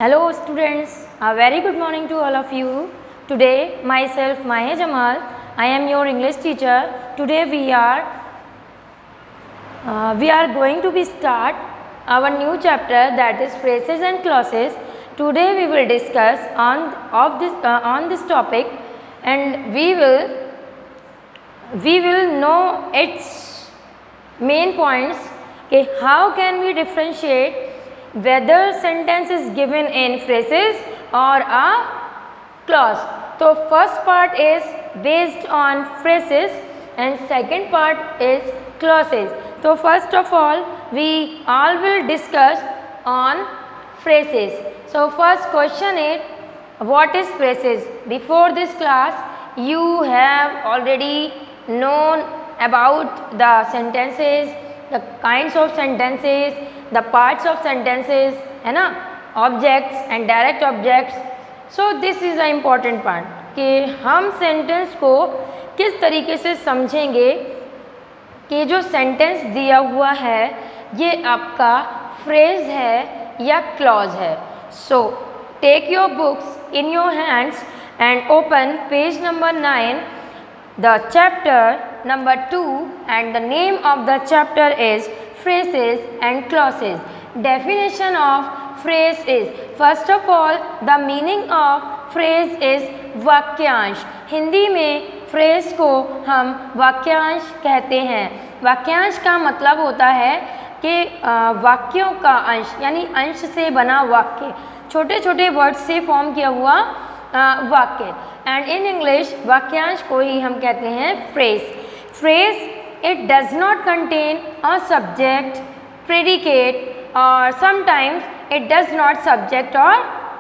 Hello students, a very good morning to all of you. Today myself Mahe Jamal, I am your English teacher. Today we are going to be start our new chapter, that is phrases and clauses. Today we will discuss on this topic, and we will know its main points. Okay, how can we differentiate whether sentence is given in phrases or a clause. So first part is based on phrases and second part is clauses. So first of all we all will discuss on phrases. So first question is, what is phrases? Before this class you have already known about the sentences, the kinds of sentences, the parts of sentences, है ना, objects and direct objects. So this is an important part कि हम sentence को किस तरीके से समझेंगे कि जो sentence दिया हुआ है ये आपका phrase है या clause है. So take your books in your hands and open page number 9, the chapter number 2, and the name of the chapter is phrases and clauses. Definition of phrase is, first of all the meaning of phrase is वाक्यांश. हिंदी में phrase को हम वाक्यांश कहते हैं. वाक्यांश का मतलब होता है कि वाक्यों का अंश, यानी अंश से बना वाक्य, छोटे छोटे वर्ड्स से फॉर्म किया हुआ वाक्य. एंड इन इंग्लिश वाक्यांश को ही हम कहते हैं phrase. Phrase, it does not contain a subject, predicate, or sometimes it does not subject or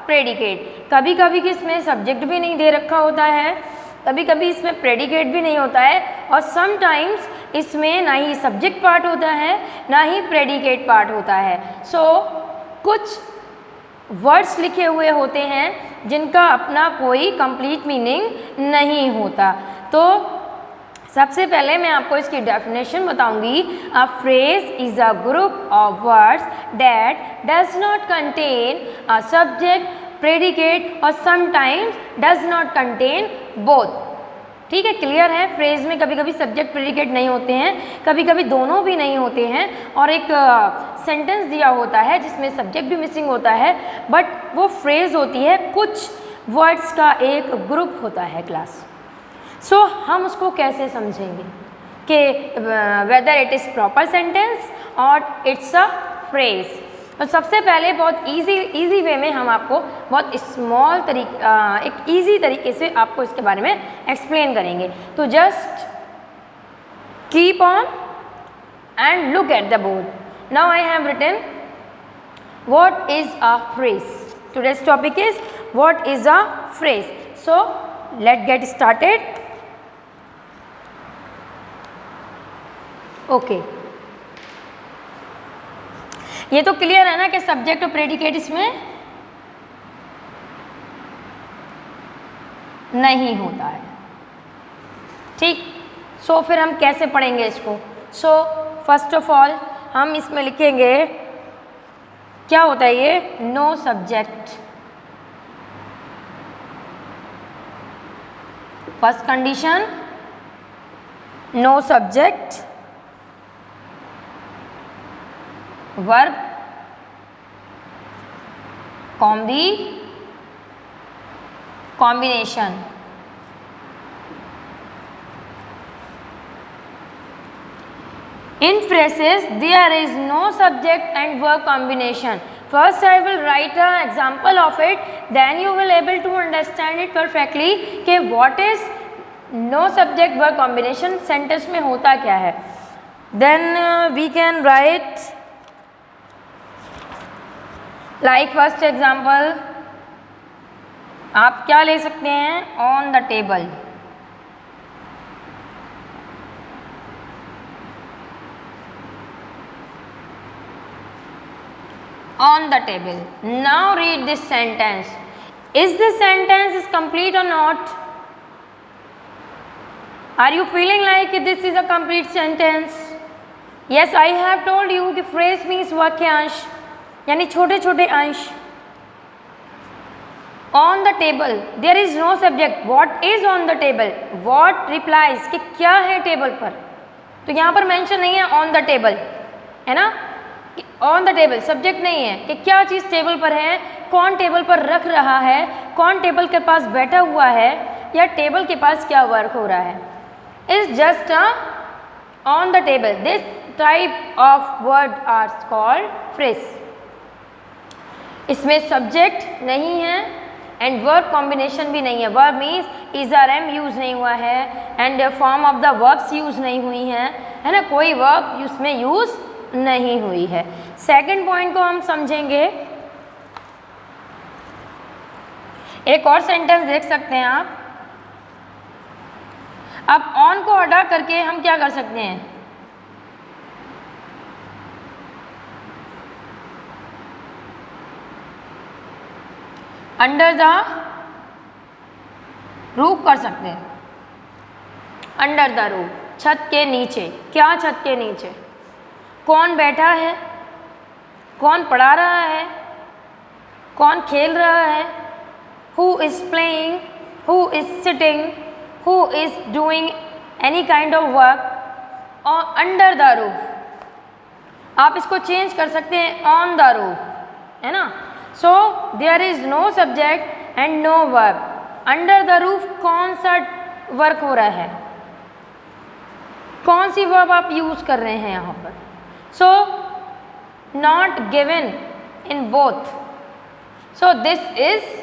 predicate. कभी कभी इसमें सब्जेक्ट भी नहीं दे रखा होता है, कभी कभी इसमें प्रेडिकेट भी नहीं होता है, और समटाइम्स इसमें ना ही सब्जेक्ट पार्ट होता है ना ही प्रेडिकेट पार्ट होता है. सो कुछ वर्ड्स लिखे हुए होते हैं जिनका अपना कोई कंप्लीट मीनिंग नहीं होता. तो सबसे पहले मैं आपको इसकी डेफिनेशन बताऊंगी. A phrase is a group of words that does not contain a subject, predicate और sometimes does not contain both. ठीक है, क्लियर है. फ्रेज में कभी कभी सब्जेक्ट प्रेडिकेट नहीं होते हैं, कभी कभी दोनों भी नहीं होते हैं, और एक सेंटेंस दिया होता है जिसमें सब्जेक्ट भी मिसिंग होता है, बट वो फ्रेज होती है, कुछ वर्ड्स का एक ग्रुप होता है क्लास. सो हम उसको कैसे समझेंगे कि whether it is proper sentence और इट्स अ फ्रेज. तो सबसे पहले बहुत इजी वे में हम आपको बहुत स्मॉल एक इजी तरीके से आपको इसके बारे में एक्सप्लेन करेंगे. तो just keep on and look at the board. Now I have written what is a phrase. Today's topic is what is a phrase. So let get started. Okay, ये तो क्लियर है ना कि सब्जेक्ट और predicate इसमें नहीं होता है. ठीक, सो फिर हम कैसे पढ़ेंगे इसको. सो फर्स्ट ऑफ ऑल हम इसमें लिखेंगे, क्या होता है ये, no subject. First condition, no subject, verb combi combination. In phrases there is no subject and verb combination. First I will write an example of it, then you will able to understand it perfectly कि what is no subject verb combination, sentence में होता क्या है. Then we can write like first example, आप क्या ले सकते हैं, on the table. On the table. Now read this sentence. Is this sentence is complete or not? Are you feeling like this is a complete sentence? Yes, I have told you कि phrase means वाक्यांश, यानी छोटे छोटे अंश. On the table there is no subject, what is on the table, what replies कि क्या है table पर, तो यहाँ पर मेंशन नहीं है ऑन द टेबल, है ना, ऑन द टेबल सब्जेक्ट नहीं है कि क्या चीज़ टेबल पर है, कौन टेबल पर रख रहा है, कौन टेबल के पास बैठा हुआ है, या टेबल के पास क्या वर्क हो रहा है, is just on the table. This type of word are called phrase. इसमें सब्जेक्ट नहीं है एंड वर्ब कॉम्बिनेशन भी नहीं है, verb means is are am use नहीं हुआ है and form of the verbs use नहीं हुई हैं, है ना, कोई वर्ब उसमें यूज़ नहीं हुई है। सेकंड पॉइंट को हम समझेंगे, एक और सेंटेंस देख सकते हैं आप। अब ऑन को हटा करके हम क्या कर सकते हैं, अंडर द रूफ कर सकते हैं, अंडर द रूफ, छत के नीचे, क्या छत के नीचे, कौन बैठा है, कौन पढ़ा रहा है, कौन खेल रहा है, who is playing, who is sitting, who is doing any kind of work, और अंडर द रूफ। आप इसको चेंज कर सकते हैं ऑन द रूफ, है ना। So there is no subject and no verb, under the roof कौन सा वर्क हो रहा है, कौन सी वर्ब आप यूज़ कर रहे हैं यहाँ पर, so not given in both, so this is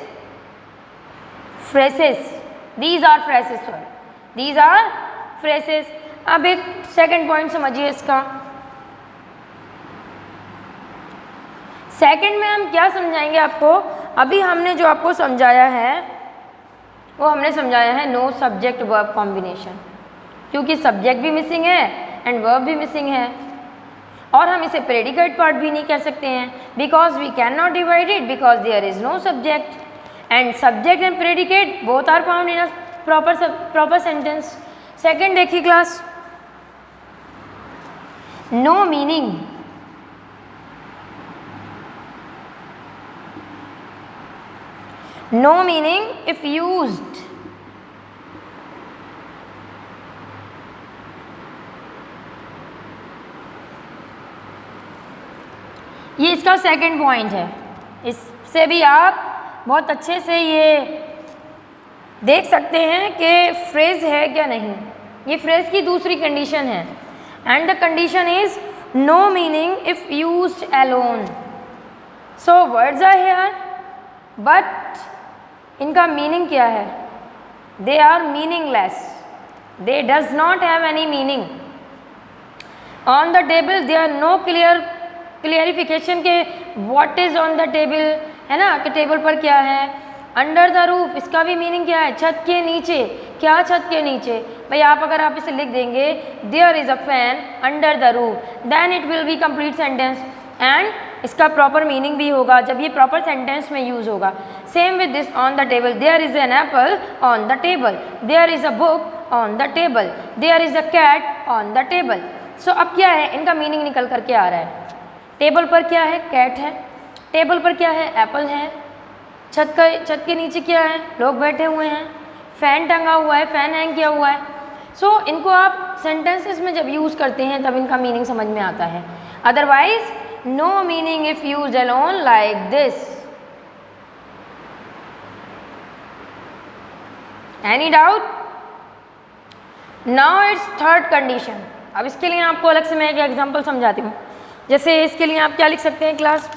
phrases, these are phrases, sorry, these are phrases। अब एक सेकंड पॉइंट समझिए इसका। सेकंड में हम क्या समझाएंगे आपको, अभी हमने जो आपको समझाया है वो हमने समझाया है नो सब्जेक्ट वर्ब कॉम्बिनेशन, क्योंकि सब्जेक्ट भी मिसिंग है एंड वर्ब भी मिसिंग है, और हम इसे प्रेडिकेट पार्ट भी नहीं कर सकते हैं, because we can not divide it because there is no subject, and subject and predicate both are found in a proper sentence। second देखिए class, no meaning, no meaning if used, ये इसका second point है। इससे भी आप बहुत अच्छे से ये देख सकते हैं कि फ्रेज है क्या नहीं, ये फ्रेज की दूसरी कंडीशन है, and the condition is no meaning if used alone. So words are here but इनका मीनिंग क्या है, they are meaningless, they does not have any meaning. On the table they are no clarification के what is on the table, है ना, कि table पर क्या है। अंडर द रूफ, इसका भी मीनिंग क्या है, छत के नीचे, क्या छत के नीचे, भाई अगर आप इसे लिख देंगे there is a fan under the roof, then it will be complete sentence and इसका प्रॉपर मीनिंग भी होगा जब ये प्रॉपर सेंटेंस में यूज़ होगा। Same with this, on the table, there is an apple on the table, there is a book on the table, there is a cat on the table. So अब क्या है, इनका meaning निकल करके आ रहा है, टेबल पर क्या है, कैट है, टेबल पर क्या है, एप्पल है, छत के नीचे क्या है, लोग बैठे हुए हैं, फ़ैन टंगा हुआ है, फ़ैन हैंग किया हुआ है। सो इनको आप सेंटेंसेस में जब यूज़ करते हैं तब इनका मीनिंग समझ में आता है, otherwise no meaning if used alone like this. Any doubt? Now it's third condition. अब इसके लिए आपको अलग से मैं एक एग्जांपल समझाती हूँ। जैसे इसके लिए आप क्या लिख सकते हैं क्लास,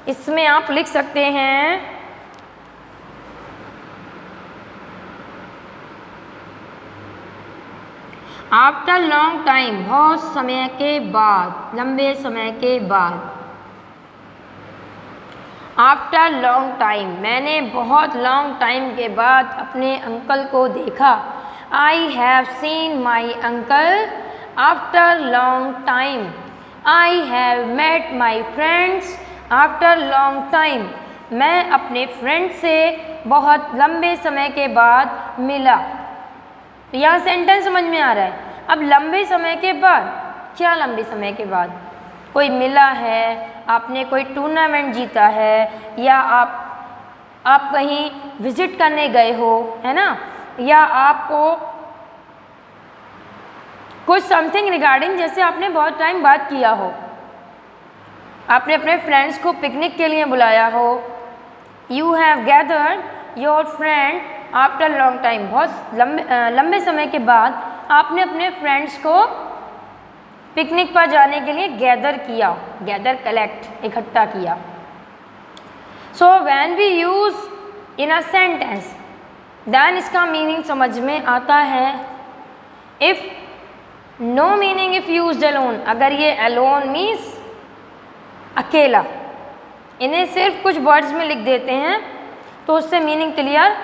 इसमें आप लिख सकते हैं आफ्टर लॉन्ग टाइम, बहुत समय के बाद, लंबे समय के बाद। आफ्टर लॉन्ग टाइम, मैंने बहुत लॉन्ग टाइम के बाद अपने अंकल को देखा। I have seen my uncle after long time. I have met my friends after long time. मैं अपने फ्रेंड से बहुत लंबे समय के बाद मिला। तो यहाँ सेंटेंस समझ में आ रहा है। अब लंबे समय के बाद, क्या लंबे समय के बाद, कोई मिला है, आपने कोई टूर्नामेंट जीता है, या आप कहीं विजिट करने गए हो, है ना, या आपको कुछ समथिंग रिगार्डिंग, जैसे आपने बहुत टाइम बाद किया हो, आपने अपने फ्रेंड्स को पिकनिक के लिए बुलाया हो, you have gathered your friend after long time, बहुत लंबे समय के बाद आपने अपने फ्रेंड्स को पिकनिक पर जाने के लिए गैदर किया, गैदर कलेक्ट, इकट्ठा किया। So when we use in a sentence then इसका मीनिंग समझ में आता है। If no meaning if used alone, अगर ये अलोन मीन्स अकेला, इन्हें सिर्फ कुछ वर्ड्स में लिख देते हैं तो उससे मीनिंग क्लियर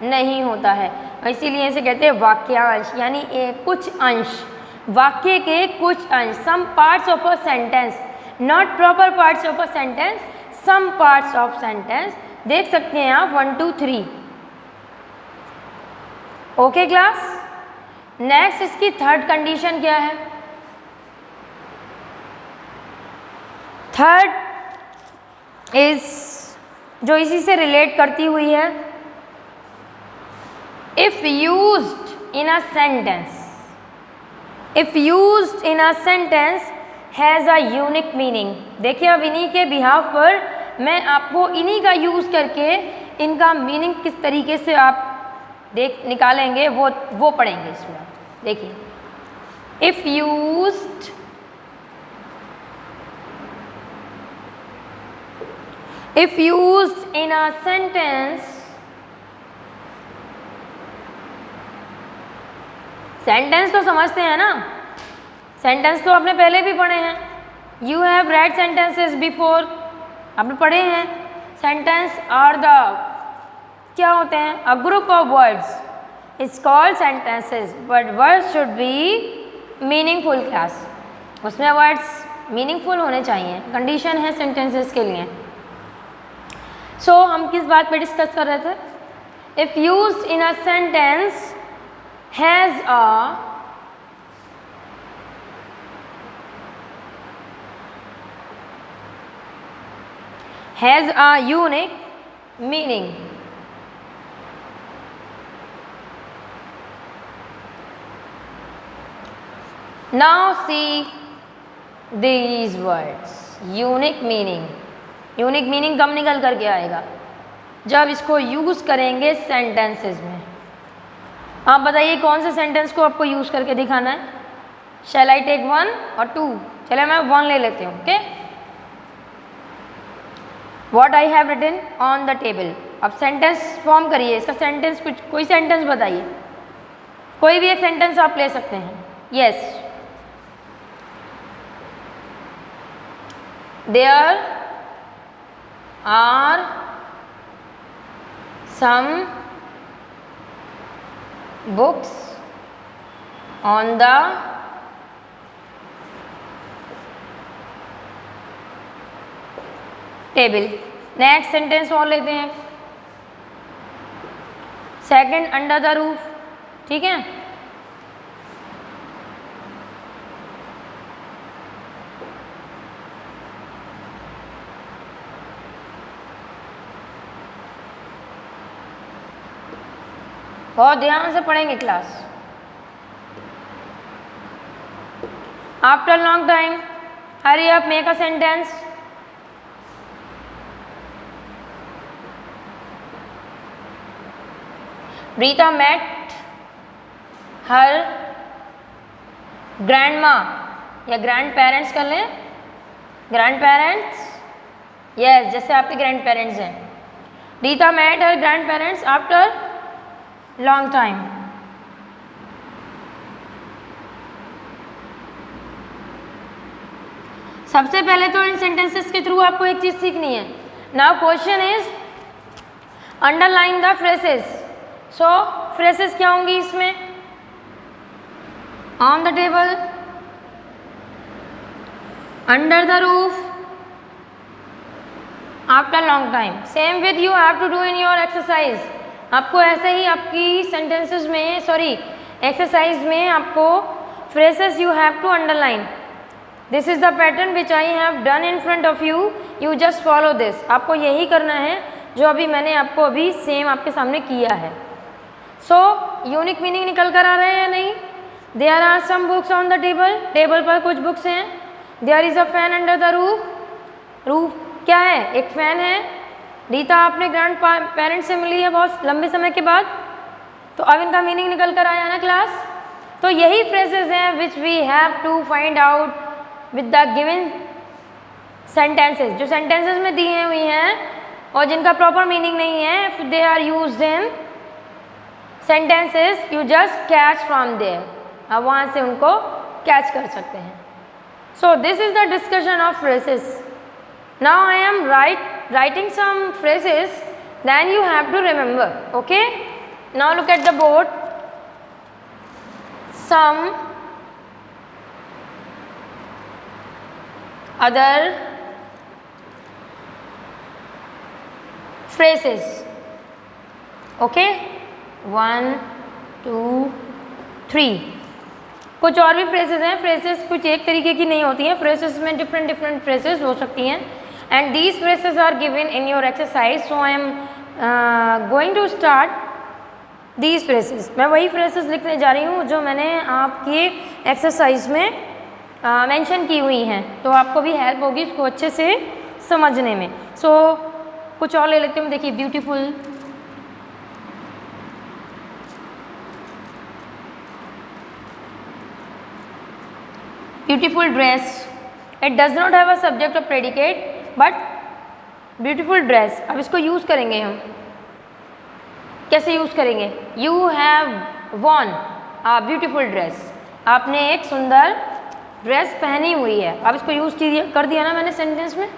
नहीं होता है, इसीलिए इसे कहते हैं वाक्यांश, यानी कुछ अंश, वाक्य के कुछ अंश, some parts of a sentence, not proper parts of a sentence, some parts of sentence. देख सकते हैं आप 1 2 3। ओके क्लास, नेक्स्ट इसकी थर्ड कंडीशन क्या है? थर्ड इज जो इसी से रिलेट करती हुई है, if used in a sentence, if used in a sentence has a unique meaning. देखिए अब इन्हीं के बिहाफ पर मैं आपको इन्हीं का यूज़ करके इनका मीनिंग किस तरीके से आप निकालेंगे वो पढ़ेंगे इसमें। देखिए, if used, if used in a sentence, sentence तो समझते हैं ना, सेंटेंस तो आपने पहले भी पढ़े हैं, you have read sentences before, आपने पढ़े हैं। सेंटेंस आर द, क्या होते हैं? अ group of words, it's called sentences, but words should be meaningful class, उसमें वर्ड्स मीनिंगफुल होने चाहिए, कंडीशन है सेंटेंसेस के लिए। सो हम किस बात पे डिस्कस कर रहे थे? If used in a sentence has a unique meaning. Now see these words, unique meaning. Unique meaning कब निकल करके आएगा? जब इसको यूज़ करेंगे सेंटेंसेस में। आप बताइए कौन से सेंटेंस को आपको यूज़ करके दिखाना है? शैल आई टेक 1 और 2? चलिए मैं 1 ले लेती हूँ। Okay, what I have written on the table. अब सेंटेंस फॉर्म करिए, इसका सेंटेंस कुछ, कोई सेंटेंस बताइए, कोई भी एक सेंटेंस आप ले सकते हैं। Yes, there are some books on the table। Next sentence और लेते हैं, सेकंड अंडर द रूफ, ठीक है। बहुत ध्यान से पढ़ेंगे class. After long time, hurry up, make a sentence. Rita met her grandma, या ग्रैंड पेरेंट्स कर लें, ग्रैंड पेरेंट्स, यस, जैसे आपके ग्रैंड पेरेंट्स हैं। Rita met her grand parents after long time. सबसे पहले तो इन सेंटेंसेस के थ्रू आपको एक चीज सीखनी है। Now question is underline the phrases. So phrases क्या होंगी इसमें? On the table, under the roof, after long time. Same with you have to do in your exercise. आपको ऐसे ही आपकी सेंटेंसेस में, सॉरी एक्सरसाइज में आपको phrases you have to underline. This is the pattern which I have done in front of you. You just follow this. आपको यही करना है जो अभी मैंने आपको अभी सेम आपके सामने किया है। सो यूनिक मीनिंग निकल कर आ रहे हैं या नहीं? There are some books on the table, table पर कुछ बुक्स हैं। There is a fan under the roof, roof क्या है? एक फैन है। रीता आपने ग्रैंड पेरेंट्स से मिली है बहुत लंबे समय के बाद, तो अब इनका मीनिंग निकल कर आया ना क्लास। तो यही फ्रेजेस हैं which we have to find out with the given sentences, जो सेंटेंसेस में दिए हुई हैं और जिनका प्रॉपर मीनिंग नहीं है, if they are used in sentences you just catch from there, आप वहाँ से उनको कैच कर सकते हैं। So this is the discussion of phrases. Now I am writing some phrases, then you have to remember, okay? Now look at the board. Some other phrases, okay? 1 2 3। कुछ और भी फ्रेजेस हैं। फ्रेजेस कुछ एक तरीके की नहीं होती हैं, फ्रेजेस में डिफरेंट फ्रेजेस हो सकती हैं। And these phrases are given in your exercise, so I am going to start these phrases। मैं वही phrases लिखने जा रही हूँ जो मैंने आपकी एक्सरसाइज में मेंशन की हुई हैं, तो आपको भी हेल्प होगी इसको अच्छे से समझने में। सो कुछ और ले लेते हैं। देखिए, beautiful, beautiful dress, it does not have a subject और प्रेडिकेट बट ब्यूटीफुल ड्रेस। अब इसको यूज़ करेंगे हम, कैसे यूज़ करेंगे? You have von a beautiful dress, आपने एक सुंदर ड्रेस पहनी हुई है। अब इसको यूज़ कर दिया ना मैंने सेंटेंस में।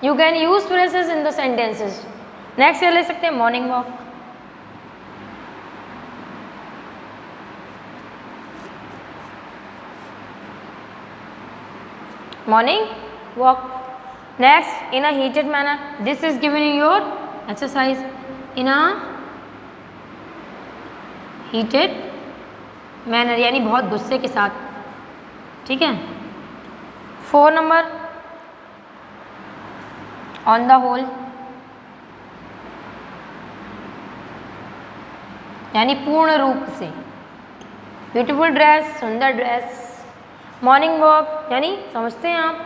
You can use phrases in the sentences. Next ले सकते हैं morning walk, morning walk. Next, in a heated manner, this is given in your exercise, in a heated manner, यानी बहुत गुस्से के साथ, ठीक है। 4 नंबर, on the whole, यानी पूर्ण रूप से। ब्यूटीफुल ड्रेस, सुंदर ड्रेस। मॉर्निंग वॉक यानी समझते हैं आप,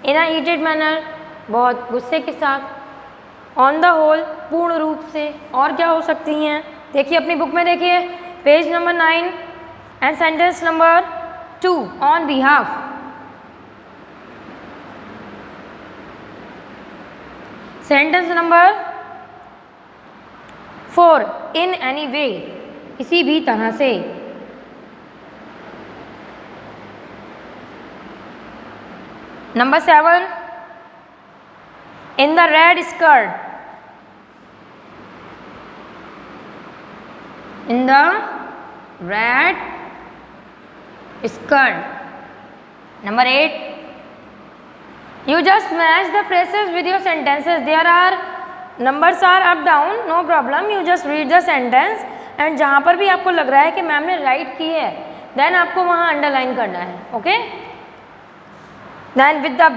इन अ हीटेड मैनर, बहुत गुस्से के साथ। ऑन द होल, पूर्ण रूप से। और क्या हो सकती हैं? देखिए अपनी बुक में, देखिए page number 9 and sentence number 2, on behalf. Sentence number 4, in any वे, किसी भी तरह से। Number 7, in the red skirt, in the red skirt. Number 8, you just match the phrases with your sentences. There are numbers are up down, no problem, you just read the sentence and जहाँ पर भी आपको लग रहा है कि ma'am ने right की है, देन आपको वहाँ अंडरलाइन करना है, ओके। Then with the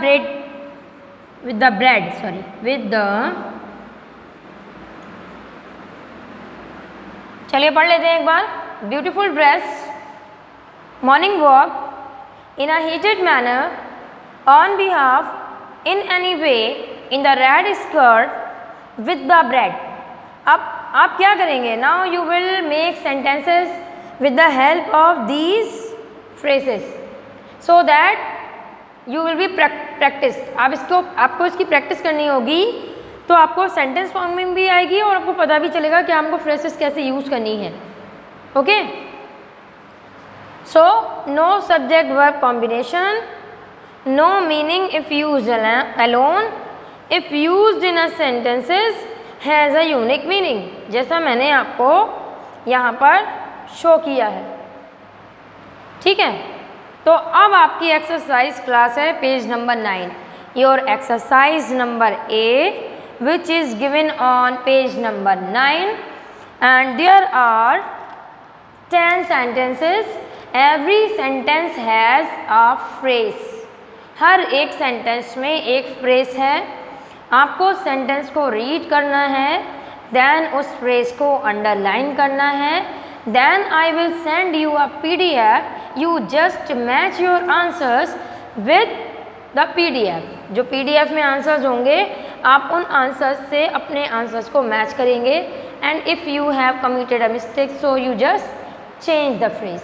चलिए पढ़ लेते हैं एक बार। Beautiful dress, morning walk, in a heated manner, on behalf, in any way, in the red skirt, with the bread. अब आप क्या करेंगे? Now you will make sentences with the help of these phrases so that you will be practice. आपको इसकी practice करनी होगी, तो आपको सेंटेंस फॉर्मिंग भी आएगी और आपको पता भी चलेगा कि हमको फ्रेजेस कैसे यूज़ करनी है, okay. So no subject verb combination, no meaning if used alone, if used in a sentences has a unique meaning, जैसा मैंने आपको यहाँ पर शो किया है, ठीक है। तो अब आपकी एक्सरसाइज क्लास है page number 9, your exercise number A, which is given on page number 9, and there are 10 sentences. Every sentence has a phrase. हर एक सेंटेंस में एक फ्रेज है आपको सेंटेंस को रीड करना है, देन उस फ्रेज को अंडरलाइन करना है, then I will send you a PDF, you just match your answers with the PDF। जो PDF में आंसर्स होंगे आप उन आंसर्स से अपने आंसर्स को मैच करेंगे, and if you have committed a mistake so you just change the phrase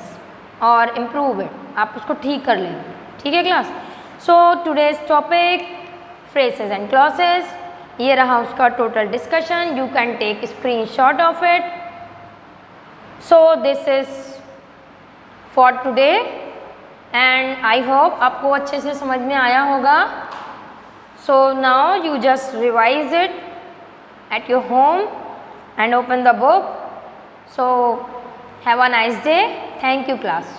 और इम्प्रूव इट, आप उसको ठीक कर लें। ठीक है class? So today's topic phrases and clauses, ये रहा उसका total discussion. You can take screenshot of it. So this is for today and I hope आपको अच्छे से समझ में आया होगा। So now you just revise it at your home and open the book. So have a nice day. Thank you class.